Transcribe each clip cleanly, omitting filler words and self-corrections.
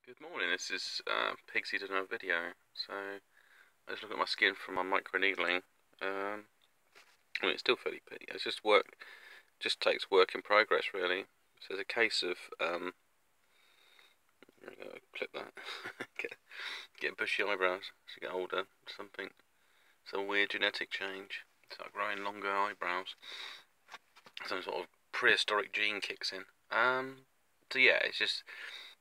Good morning, this is Pigsy doing a video. So, I just look at my skin from my micro needling. I mean, it's still fairly pretty. It's just work, just takes work in progress, really. So, it's a case of, clip that, get bushy eyebrows as you get older, something. It's a weird genetic change. It's like growing longer eyebrows. Some sort of prehistoric gene kicks in. So yeah, it's just,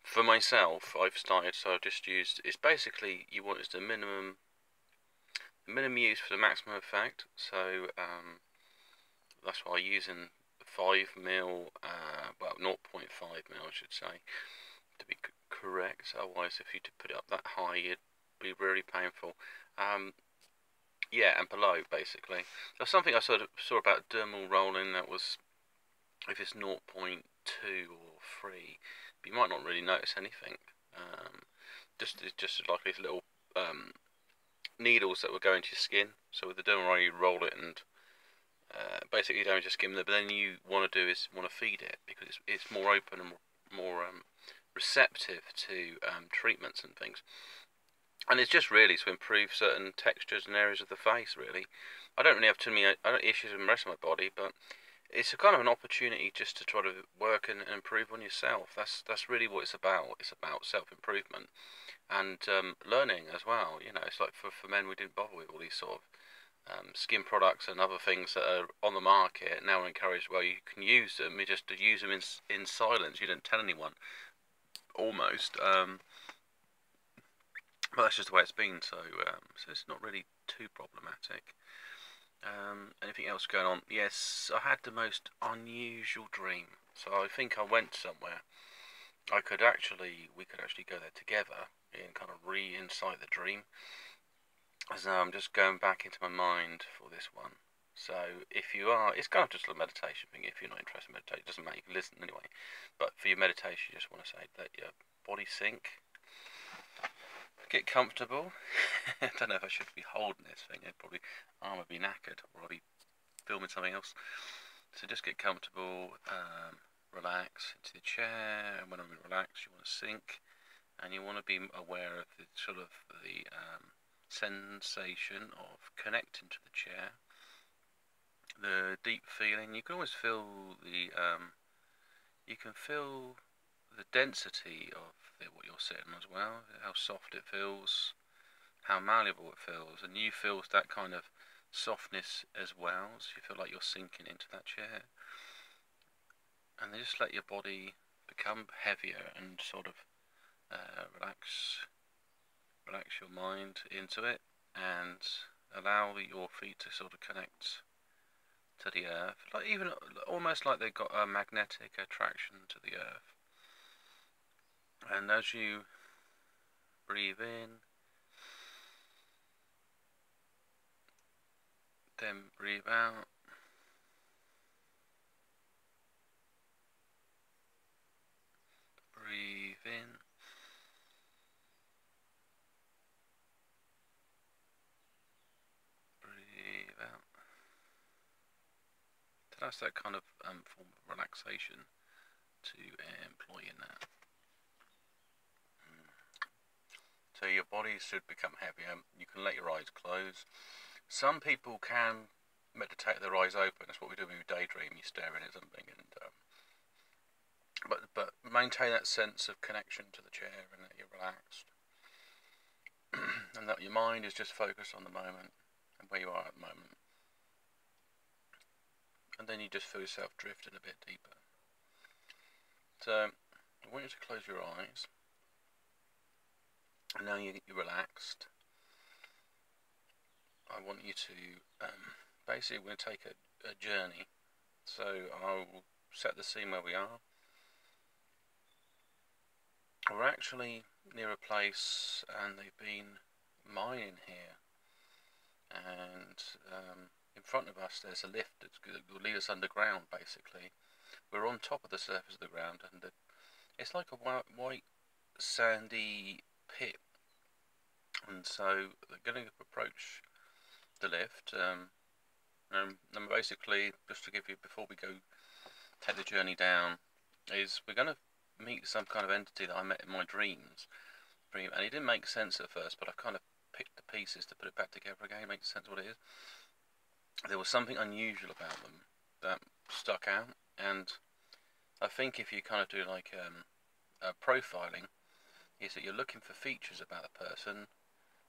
for myself, I've started, so I've just used, it's basically, you want is the minimum use for the maximum effect, so that's why I'm using 5 ml, well 0.5 ml I should say, to be correct, so otherwise if you did put it up that high it'd be really painful. Yeah, and below basically. There's something I sort of saw about dermal rolling that was, if it's 0.2 or 3, but you might not really notice anything. Just like these little needles that will go into your skin. So with the dermal roller, you roll it and basically you damage your skin. But then you want to do is want to feed it because it's more open and more receptive to treatments and things. And it's just really to improve certain textures and areas of the face. Really, I don't really have too many issues with the rest of my body, but it's a kind of an opportunity just to try to work and improve on yourself. That's really what it's about. It's about self-improvement and learning as well. You know, it's like for men, we didn't bother with all these sort of skin products and other things that are on the market. Now we're encouraged, well, you can use them. You just use them in silence. You don't tell anyone, almost. But that's just the way it's been. So it's not really too problematic. Anything else going on? Yes, I had the most unusual dream. So I think I went somewhere. We could actually go there together and kind of re-insight the dream. So I'm just going back into my mind for this one. So if you are, it's kind of just a meditation thing. If you're not interested in meditation, it doesn't matter, you can listen anyway. But for your meditation, you just want to say, let your body sink. Get comfortable. I don't know if I should be holding this thing. I'd probably arm would be knackered, or I'll be filming something else. So just get comfortable, relax into the chair, and when I'm relaxed, you want to sink, and you want to be aware of the sort of the sensation of connecting to the chair, the deep feeling. You can always feel the you can feel the density of what you're sitting on as well, how soft it feels, how malleable it feels, and you feel that kind of softness as well, so you feel like you're sinking into that chair. And then just let your body become heavier and sort of relax your mind into it, and allow your feet to sort of connect to the earth, like even almost like they've got a magnetic attraction to the earth. And as you breathe in, then breathe out, breathe in, breathe out. So that's that kind of form of relaxation to employ in that. So your body should become heavier. You can let your eyes close. Some people can meditate with their eyes open. That's what we do when we daydream. You're staring at something, and but maintain that sense of connection to the chair, and that you're relaxed, and that your mind is just focused on the moment and where you are at the moment. And then you just feel yourself drifting a bit deeper. So I want you to close your eyes. And now you're relaxed. I want you to basically we're going to take a journey. So I'll set the scene where we are. We're actually near a place, and they've been mining here, and in front of us there's a lift that will lead us underground. Basically, we're on top of the surface of the ground, and it's like a white sandy pit, and so they're going to approach the lift, and basically, just to give you, before we go take the journey down, is we're going to meet some kind of entity that I met in my dreams, and it didn't make sense at first, but I kind of picked the pieces to put it back together again. It makes sense what it is. There was something unusual about them that stuck out, and I think if you kind of do like profiling, is that you're looking for features about the person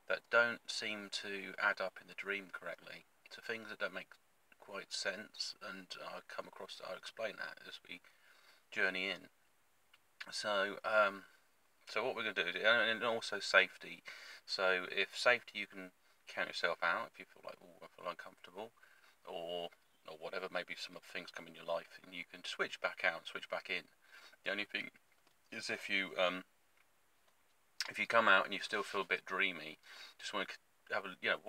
that don't seem to add up in the dream correctly, to things that don't make quite sense, and I'll explain that as we journey in. So, so what we're going to do, and also safety. So if safety, you can count yourself out if you feel like, oh, I feel uncomfortable, or whatever, maybe some other things come in your life, and you can switch back out, switch back in. The only thing is if you come out and you still feel a bit dreamy, just want to have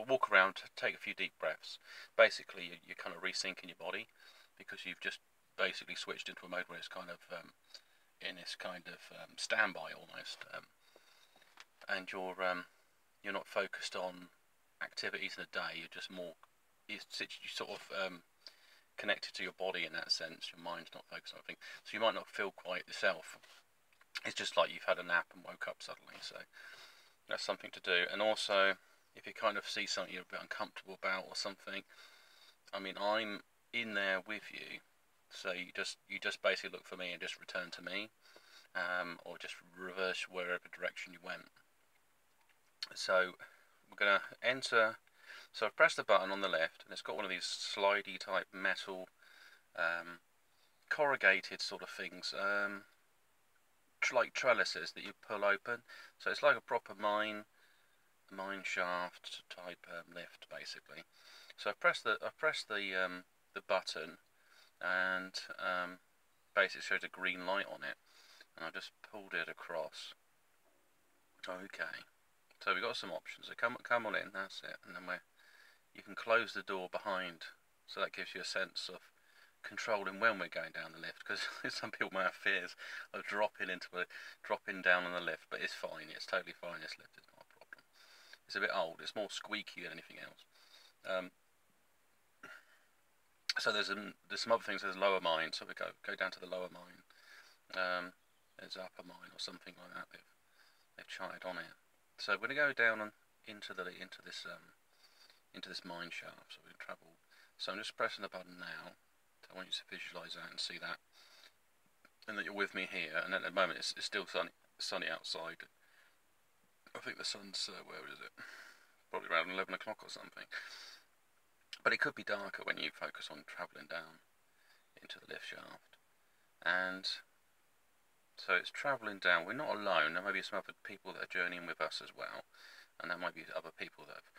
walk around, take a few deep breaths. Basically, you're kind of resyncing your body, because you've just basically switched into a mode where it's kind of in this kind of standby almost, and you're not focused on activities in the day. You're just more you sort of connected to your body in that sense. Your mind's not focused on anything, so you might not feel quite yourself. It's just like you've had a nap and woke up suddenly. So that's something to do. And also, if you kind of see something you're a bit uncomfortable about or something, I mean, I'm in there with you, so you just basically look for me and just return to me, or just reverse wherever direction you went. So we're gonna enter. So I've pressed the button on the left, and it's got one of these slidey type metal corrugated sort of things, like trellises that you pull open. So it's like a proper mine shaft type lift, basically. So I've pressed the button, and basically it shows a green light on it, and I've just pulled it across. Okay, so we've got some options. So come on in, that's it, and then you can close the door behind, so that gives you a sense of controlling when we're going down the lift, because some people may have fears of dropping down on the lift, but it's fine. It's totally fine. This lift is not a problem. It's a bit old. It's more squeaky than anything else. So there's some other things. There's lower mine, so we go down to the lower mine. There's upper mine or something like that. They've charted on it. So we're going to go down into this mine shaft. So we can travel. So I'm just pressing the button now. So I want you to visualise that and see that, and that you're with me here. And at the moment it's still sunny outside. I think the sun's where is it? Probably around 11 o'clock or something. But it could be darker when you focus on travelling down into the lift shaft. And so it's travelling down. We're not alone. There may be some other people that are journeying with us as well, and there might be other people that have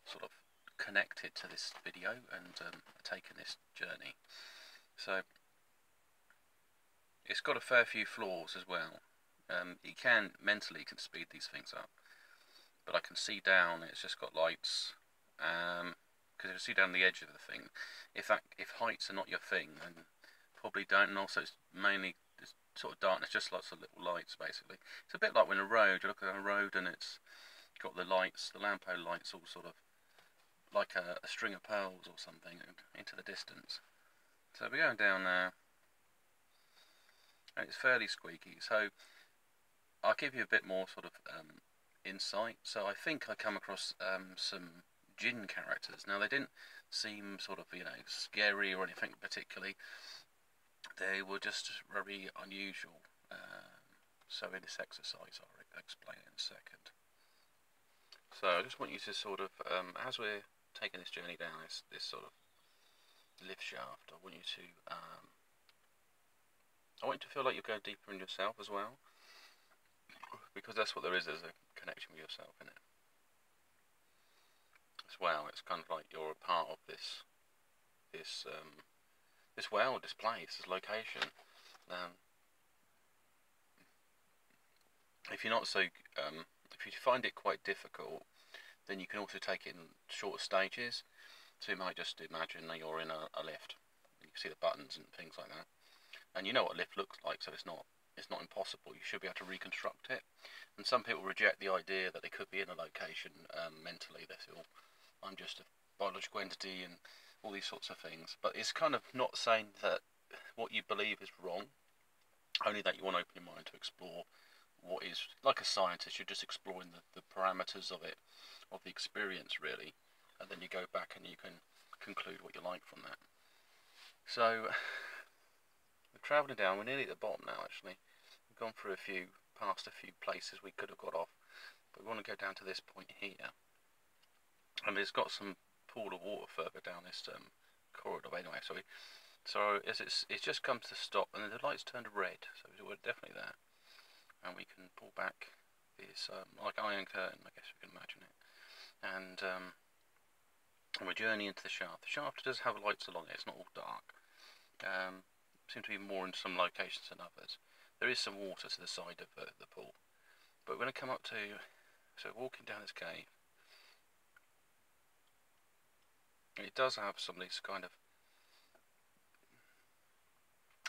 sort of connected to this video and taken this journey. So it's got a fair few flaws as well. You can mentally speed these things up, but I can see down. It's just got lights. Because you see down the edge of the thing, if heights are not your thing, then probably don't. And also, it's mainly this sort of darkness, just lots of little lights, basically. It's a bit like when a road, you look at a road and it's got the lights, the lamp pole lights, all sort of like a string of pearls or something into the distance. So we're going down there, and it's fairly squeaky. So I'll give you a bit more sort of insight. So I think I come across some Jinn characters. Now they didn't seem sort of scary or anything particularly. They were just very unusual. So in this exercise I'll explain in a second. So I just want you to sort of, as we're taking this journey down this sort of lift shaft, I want you to feel like you're going deeper in yourself as well, because that's what there is. There's a connection with yourself in it as well. It's kind of like you're a part of this world, this place, this location. If you find it quite difficult, then you can also take it in shorter stages. So you might just imagine that you're in a lift. You can see the buttons and things like that, and you know what a lift looks like, so it's not impossible. You should be able to reconstruct it. And some people reject the idea that they could be in a location mentally. They feel, I'm just a biological entity and all these sorts of things. But it's kind of not saying that what you believe is wrong. Only that you want to open your mind to explore what is, like a scientist, you're just exploring the parameters of it, of the experience really, and then you go back and you can conclude what you like from that. So we're travelling down, we're nearly at the bottom now actually. We've gone through past a few places we could have got off, but we want to go down to this point here. And it's got some pool of water further down this corridor anyway, so as it just comes to stop and then the lights turn to red, so we're definitely there. And we can pull back this like iron curtain, I guess we can imagine it. And we're journeying into the shaft. The shaft does have lights along it, it's not all dark. Seem to be more in some locations than others. There is some water to the side of the pool. But we're going to come up to, so walking down this cave. It does have some of these kind of,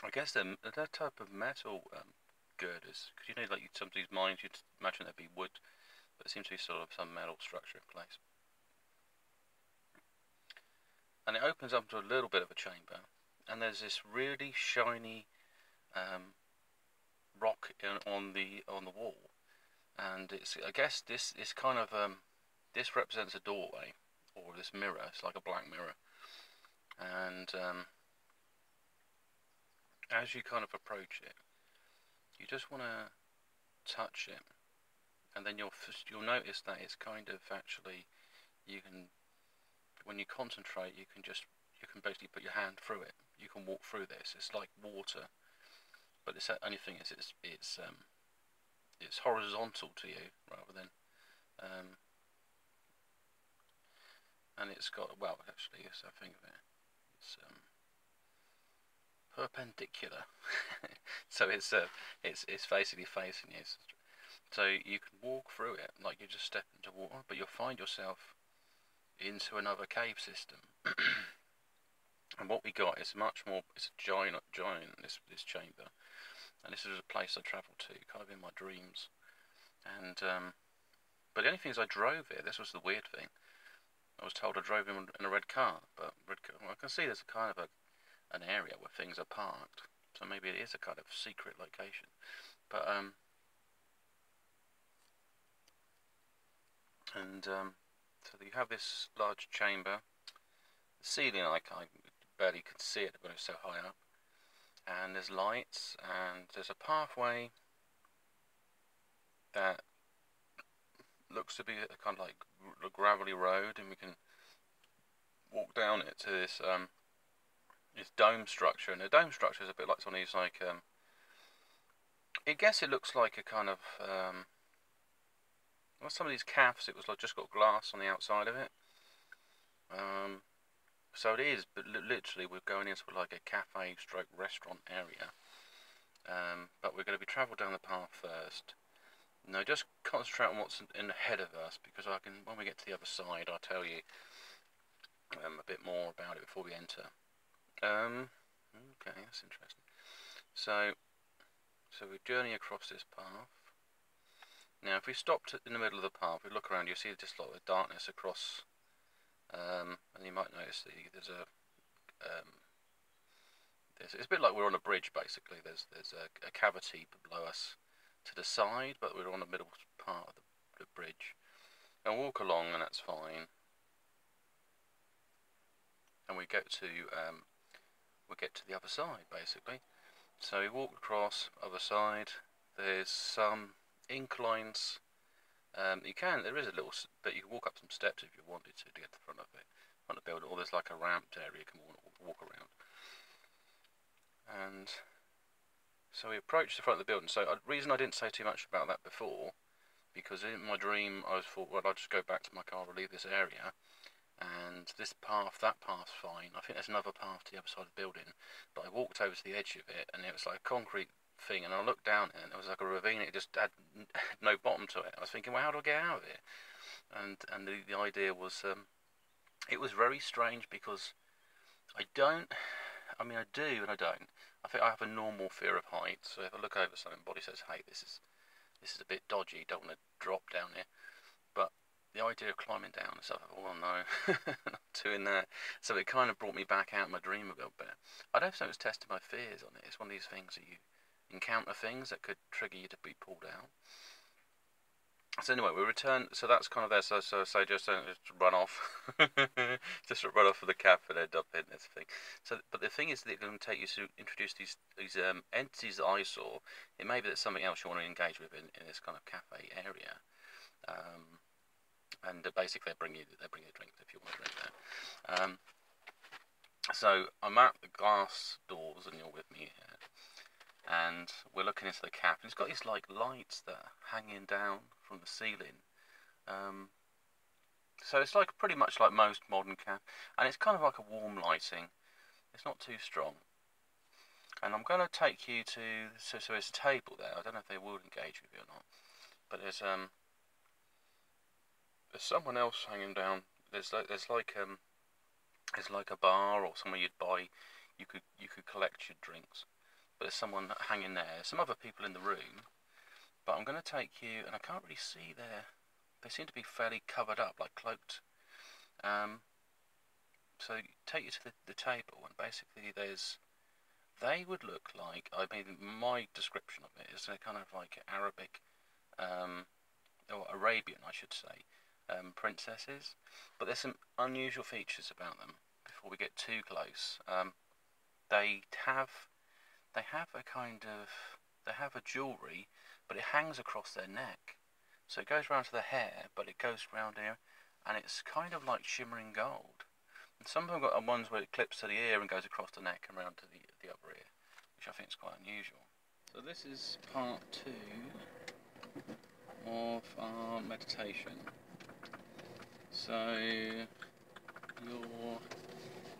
I guess they're that type of metal girders, because you know, like some of these mines, you'd imagine there'd be wood, but it seems to be sort of some metal structure in place. And it opens up to a little bit of a chamber, and there's this really shiny rock on the wall, and I guess this is kind of this represents a doorway, or this mirror. It's like a black mirror, and as you kind of approach it, you just want to touch it, and then you'll notice that it's kind of actually, you can, when you concentrate, you can basically put your hand through it. You can walk through this. It's like water, but the only thing is it's horizontal to you rather than and it's got, well, actually, yes, I think of it, it's perpendicular. So it's basically facing you, so you can walk through it like you just step into water, but you'll find yourself into another cave system. And what we got is much more, it's a giant this chamber, and this is a place I travelled to kind of in my dreams. And but the only thing is I drove here. This was the weird thing. I was told I drove in a red car, but well, I can see there's a kind of an area where things are parked, so maybe it is a kind of secret location. But so you have this large chamber. The ceiling, I barely could see it, but it's so high up. And there's lights, and there's a pathway that looks to be a kind of like a gravelly road, and we can walk down it to this this dome structure. And the dome structure is a bit like some of these, like I guess it looks like a kind of well, some of these cafes, it was like just got glass on the outside of it. So it is, but literally we're going into like a cafe stroke restaurant area. But we're going to be travel down the path first. No, just concentrate on what's in ahead of us, because I can, when we get to the other side, I'll tell you a bit more about it before we enter. Okay, that's interesting. So we journey across this path. Now, if we stopped in the middle of the path, we look around, you see just a lot of darkness across, and you might notice that there's it's a bit like we're on a bridge basically. There's a cavity below us to the side, but we're on the middle part of the bridge. And walk along, and that's fine. And we get to the other side basically. So we walk across other side. There's some inclines. There is a little, but you can walk up some steps if you wanted to get to the front of it, front of the building. Or there's like a ramped area you can walk around. And so we approach the front of the building. So the reason I didn't say too much about that before, because in my dream I thought, well, I'll just go back to my car, leave this area, and this path, that path's fine. I think there's another path to the other side of the building, but I walked over to the edge of it, and it was like a concrete thing, and I looked down it, and it was like a ravine. It just had no bottom to it. I was thinking, well, how do I get out of it? And the idea was, it was very strange, because I do and I don't. I think I have a normal fear of heights, so if I look over something, body says, hey, this is a bit dodgy, don't want to drop down here. But the idea of climbing down and stuff, oh no, not doing that. So it kind of brought me back out of my dream a little bit. I don't think it was testing my fears on it. It's one of these things that encounter things that could trigger you to be pulled out. So anyway, we return. So that's kind of there. So just don't just run off, just run off with the cap and end up in this thing. So, but the thing is that it's going to take you to introduce these entities that I saw. It may be that something else you want to engage with in this kind of cafe area, and basically they bring you drinks if you want to drink there. So I'm at the glass doors, and you're with me here. And we're looking into the cap, and it's got these like lights that are hanging down from the ceiling. So it's like pretty much like most modern cap, and it's kind of like a warm lighting. It's not too strong. And I'm going to take you to so there's a table there. I don't know if they will engage with you or not, but there's someone else hanging down. There's like a bar or somewhere you'd buy. You could collect your drinks. But there's someone hanging there, some other people in the room, but I'm going to take you, and I can't really see they seem to be fairly covered up, like cloaked. So take you to the table, and basically they would look like, I mean, my description of it is they're kind of like Arabic, or Arabian, I should say, princesses, but there's some unusual features about them before we get too close. They have a jewellery, but it hangs across their neck. So it goes round to the hair, but it goes round here, and it's kind of like shimmering gold. And some of them got ones where it clips to the ear and goes across the neck and round to the other ear, which I think is quite unusual. So this is part 2 of our meditation. So you're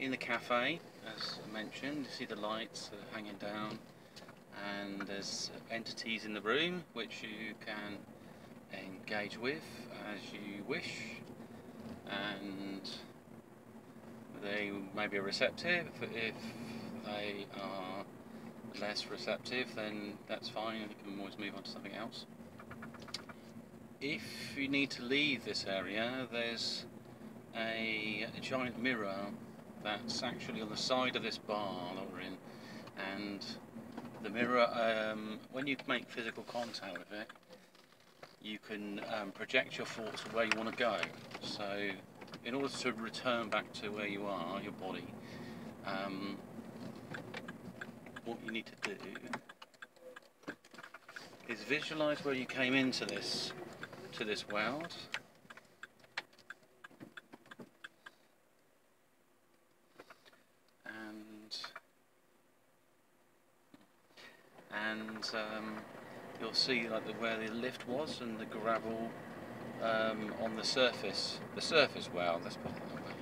in the cafe, as I mentioned. You see the lights hanging down, and there's entities in the room which you can engage with as you wish, and they may be receptive. If they are less receptive, then that's fine, you can always move on to something else. If you need to leave this area, there's a giant mirror that's actually on the side of this bar that we're in, and the mirror, when you make physical contact with it, you can project your thoughts to where you want to go. So in order to return back to where you are, your body, what you need to do is visualize where you came into this world, and you'll see like where the lift was and the gravel on the surface well, let's put it that way.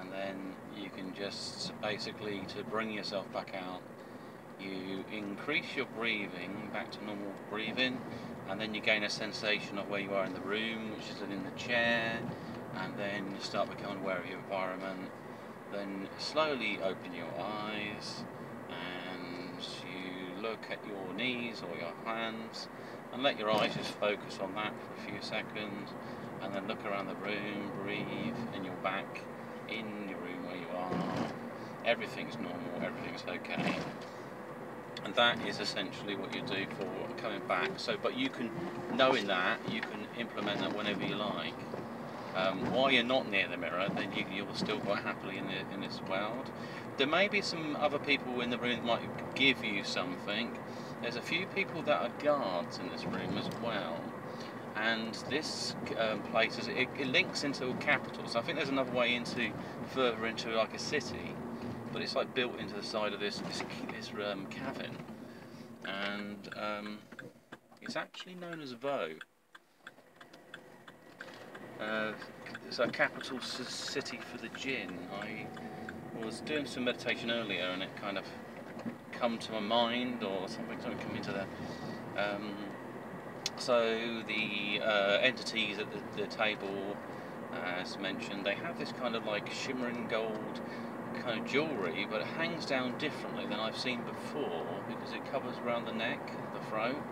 And then you can just basically, to bring yourself back out, you increase your breathing back to normal breathing, and then you gain a sensation of where you are in the room, which is in the chair, and then you start becoming aware of your environment. Then slowly open your eyes and you look at your knees or your hands, and let your eyes just focus on that for a few seconds, and then look around the room, breathe, and you're back in your room where you are. Everything's normal, everything's okay. And that is essentially what you do for coming back. So, but you can, knowing that, you can implement that whenever you like. While you're not near the mirror, then you're still quite happily in this world. There may be some other people in the room that might give you something. There's a few people that are guards in this room as well. And this place, it links into a capital. So I think there's another way further into like a city. But it's like built into the side of this cavern, and it's actually known as Vaux. It's a capital city for the jinn. I was doing some meditation earlier, and it kind of come to my mind, or something come into there. So the entities at the table, as mentioned, they have this kind of like shimmering gold kind of jewellery, but it hangs down differently than I've seen before, because it covers around the neck, the throat,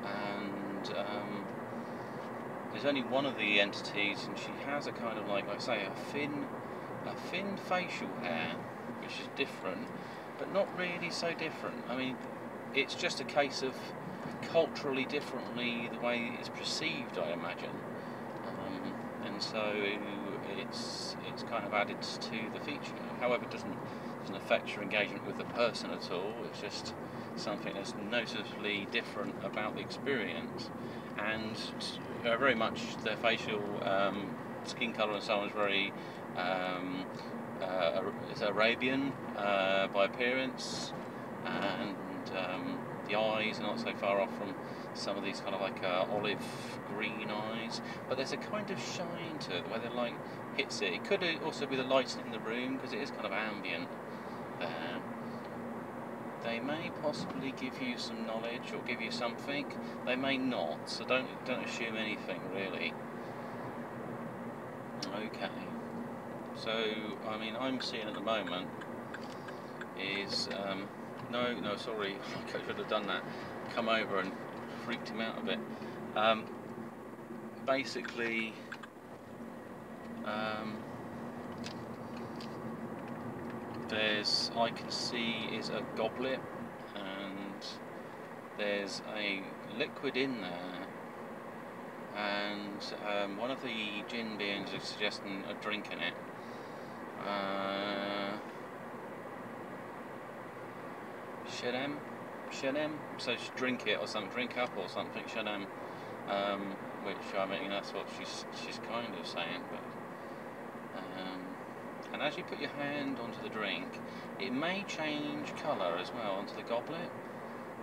and there's only one of the entities, and she has a kind of like I say, a thin facial hair, which is different, but not really so different. I mean, it's just a case of culturally differently the way it's perceived, I imagine, and so it's kind of added to the feature. However, it doesn't affect your engagement with the person at all. It's just something that's noticeably different about the experience, and very much their facial skin colour and so on is very it's Arabian by appearance, and the eyes are not so far off from some of these kind of like olive green eyes, but there's a kind of shine to it where the light hits it. It could also be the lighting in the room, because it is kind of ambient there. They may possibly give you some knowledge or give you something. They may not, so don't assume anything really. Okay. So I mean, I'm seeing at the moment is no, sorry, I should have done that. Come over and freaked him out a bit. Basically, I can see is a goblet, and there's a liquid in there, and one of the gin beings is suggesting a drink in it. Shenem, so drink it or something, drink up or something, Shenem, which I mean that's what she's kind of saying, but and as you put your hand onto the drink, it may change colour as well onto the goblet,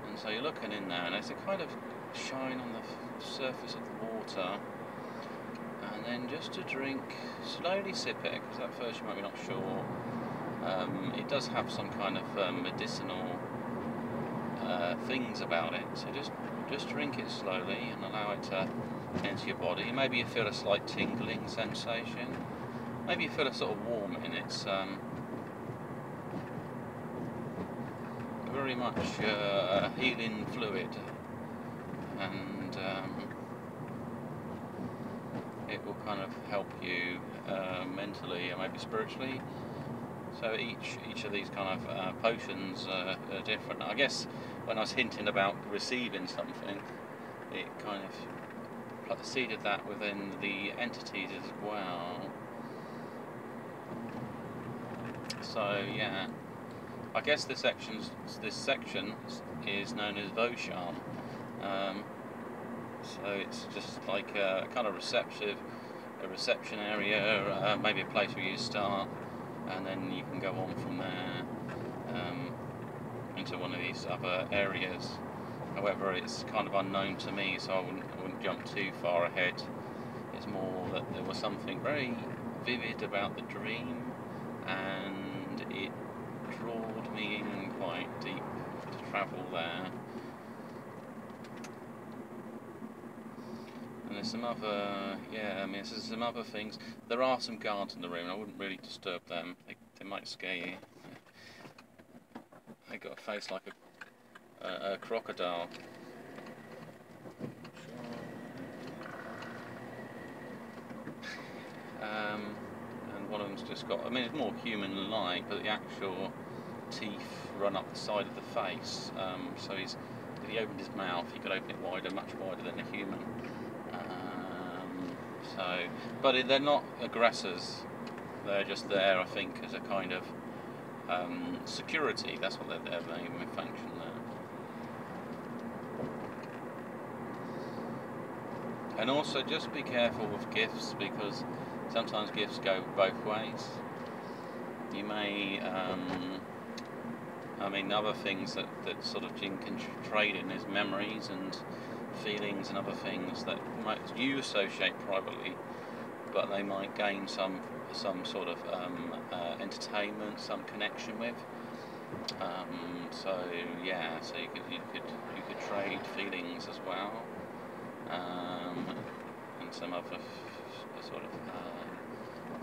and so you're looking in there and there's a kind of shine on the surface of the water, and then just to drink, slowly sip it, because at first you might be not sure. It does have some kind of medicinal things about it, so just drink it slowly and allow it to enter your body. Maybe you feel a slight tingling sensation, maybe you feel a sort of warming. It's very much a healing fluid, and it will kind of help you mentally or maybe spiritually. So each of these kind of potions are different. I guess when I was hinting about receiving something, it kind of seeded that within the entities as well. So yeah, I guess this section is known as Voshan. So it's just like a kind of reception area, maybe a place where you start, and then you can go on from there into one of these other areas. However, it's kind of unknown to me, so I wouldn't jump too far ahead. It's more that there was something very vivid about the dream, and it drawed me in quite deep to travel there. And there's some other, there's some other things. There are some guards in the room, and I wouldn't really disturb them. They might scare you. They got a face like a crocodile. And one of them's just got, I mean, it's more human-like, but the actual teeth run up the side of the face. So if he opened his mouth, he could open it wider, much wider than a human. But they're not aggressors. They're just there, I think, as a kind of security. That's what their main function there. And also, just be careful with gifts, because sometimes gifts go both ways. You may, other things that sort of jinn can trade in is memories and feelings and other things that you associate privately, but they might gain some sort of entertainment, some connection with. So you could trade feelings as well, and some other sort of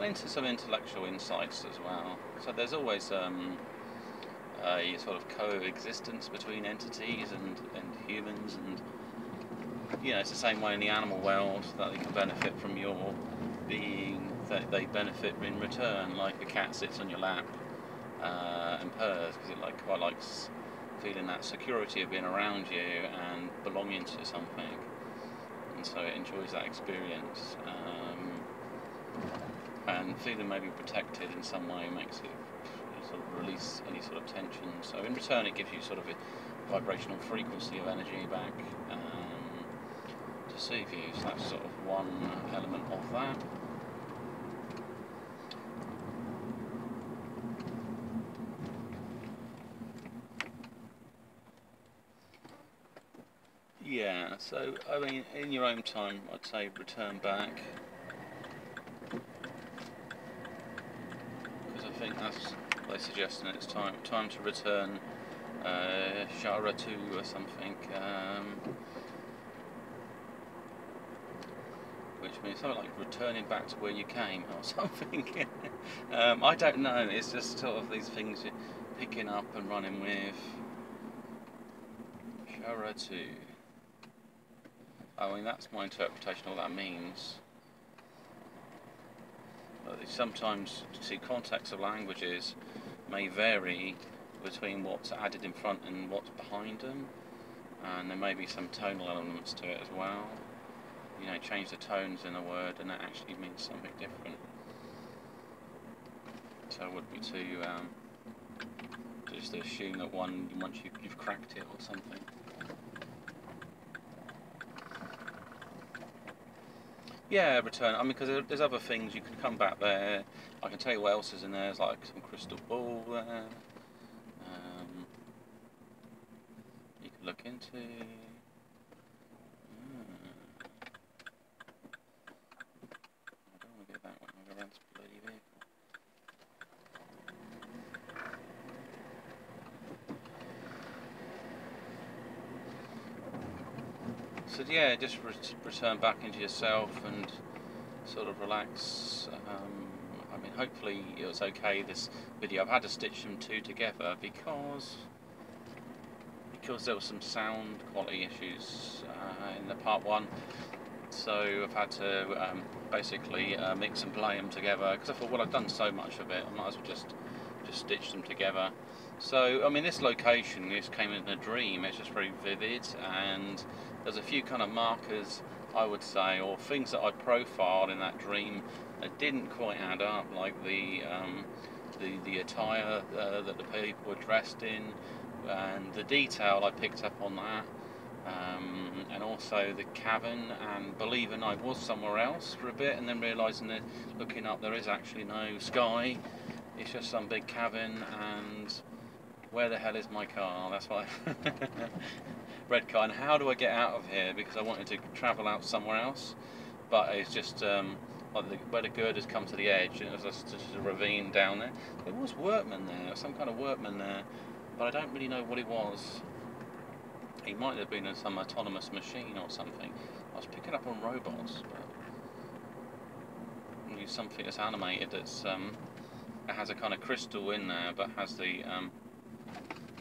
into some intellectual insights as well. So there's always a sort of coexistence between entities and humans, and it's the same way in the animal world, that they can benefit from your being, that they benefit in return. Like a cat sits on your lap and purrs because it quite likes feeling that security of being around you and belonging to something, and so it enjoys that experience. And feeling maybe protected in some way makes it sort of release any sort of tension. So in return, it gives you sort of a vibrational frequency of energy back to soothe you. So that's sort of one element of that. Yeah, so I mean, in your own time, I'd say return back, because I think that's what they're suggesting. It's time to return, Para-Mentis or something, which means something like returning back to where you came or something. I don't know. It's just sort of these things you're picking up and running with. Para-Mentis. I mean, that's my interpretation of what that means. But sometimes, see, context of languages may vary between what's added in front and what's behind them, and there may be some tonal elements to it as well. You know, change the tones in a word and it actually means something different. So it would be to just assume that once you've cracked it or something. Yeah, return. I mean, because there's other things. You can come back there. I can tell you what else is in there. There's like some crystal ball there. You can look into. I don't want to go that one. I'm going to run this bloody vehicle. So yeah, just return back into yourself and sort of relax. I mean, hopefully it was okay, this video. I've had to stitch them two together because there was some sound quality issues in the part one. So I've had to basically mix and play them together, because I thought, well, I've done so much of it, I might as well just stitch them together. So I mean, this location, this came in a dream. It's just very vivid, and there's a few kind of markers, I would say, or things that I profiled in that dream that didn't quite add up, like the attire that the people were dressed in, and the detail I picked up on that, and also the cavern, and believing I was somewhere else for a bit, and then realising that looking up there is actually no sky. It's just some big cavern, and where the hell is my car? That's why. Red car, and how do I get out of here? Because I wanted to travel out somewhere else, but it's just like where the girders come to the edge, and it was just a ravine down there. There was workman there, some kind of workman there, but I don't really know what it was. He might have been in some autonomous machine or something. I was picking up on robots, but use something that's animated, that's it has a kind of crystal in there, but has the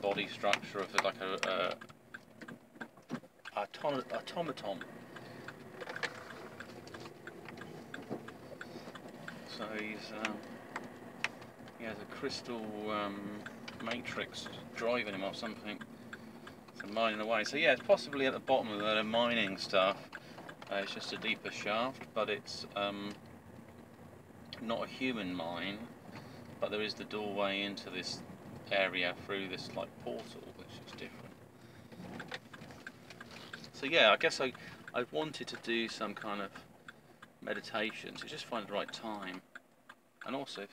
body structure of like a automaton. So he has a crystal matrix driving him or something. So mining away. So yeah, it's possibly at the bottom of the mining stuff. It's just a deeper shaft, but it's not a human mine. But there is the doorway into this area through this like portal, which is different. So yeah, I guess I wanted to do some kind of meditation, so just find the right time, and also,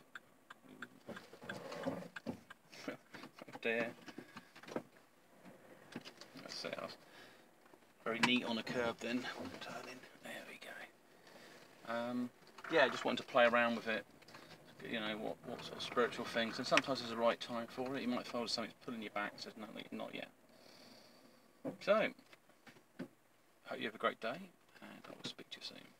oh dear, that's it. I was very neat on a curve then, turning. There we go. Yeah, I just wanted to play around with it. You know, what sort of spiritual things, and sometimes there's a right time for it. You might feel something's pulling you back, says no, not yet. So, hope you have a great day, and I will speak to you soon.